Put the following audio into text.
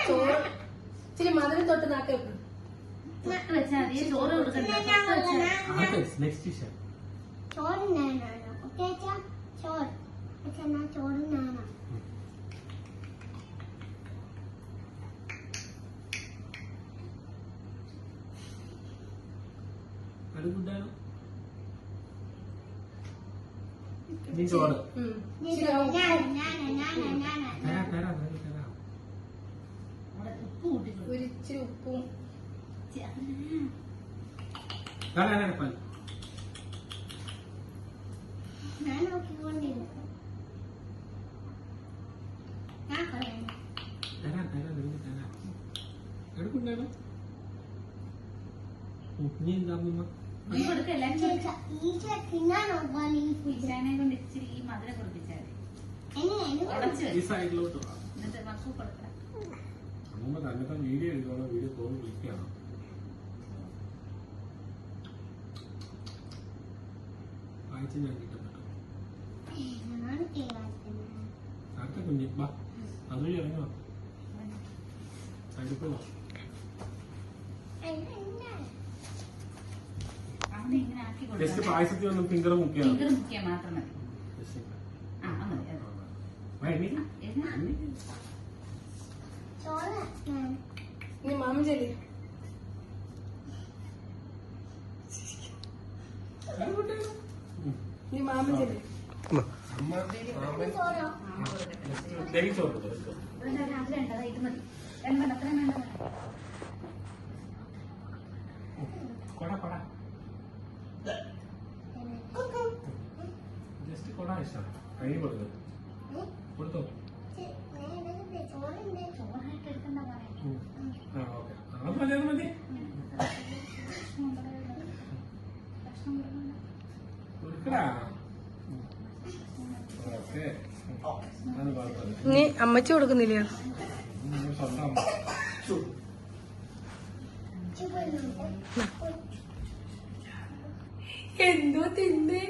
ചോറ് ഇച്ചിരി മധുരം തൊട്ട് നാക്കി വെക്കും. വെച്ചാൽ മതി. ചോറ് കൊടുക്കണ്ട. ചോറ് നാനാണോ? ചോറ് ചോറ് നാനാ. ചോറ് ഒരിച്ചിരി ഉപ്പും ഞാൻ നോക്കിക്കൊണ്ടിരുന്നു. തിന്നാനോ ഈശാനെ കൊണ്ട് ഇച്ചിരി ഈ മധുരം കുറിപ്പിച്ചാൽ മതി. സൈഡിലോട്ട് എന്നിട്ട് മക്കു കൊടുക്കാം. അമ്മ തന്നത്തെ വീഡിയോ എടുക്കണോ? വീഡിയോ തോന്നി വിളിക്കുകയാണോ? വായിച്ച് ഞാൻ കിട്ടപ്പെട്ടു. അടുത്ത കുഞ്ഞ് വാ, അതുവഴി ഇറങ്ങി വാ. സൈഡിൽ പോവാ. അവിടെ ഇങ്ങനെ ആക്കി ജസ്റ്റ് കൊടുക്കാം. പായസത്തിൽ ഒന്നും ഫിംഗർ മുക്കിയാണ്. ഫിംഗർ മുക്കിയാൽ മാത്രം മതി. ആ മതി. ഇനി മാമൻ ചെല്ലി നീ മാമൻ ചെല്ലി ജസ്റ്റ് കൊടാ ഇഷ്ടം കൈ കൊടുത്തു കൊടുത്തോ. ചോറായിട്ട് എടുക്കണ്ട പറയാം. ഓക്കെ, അത് മതി, അത് മതി. കൊടുക്കടാ. ഓക്കെ, അത് കുഴപ്പമില്ല. നീ അമ്മച്ചി കൊടുക്കുന്നില്ല? സ്വന്തം അമ്മ. എന്തോ തിന്നേ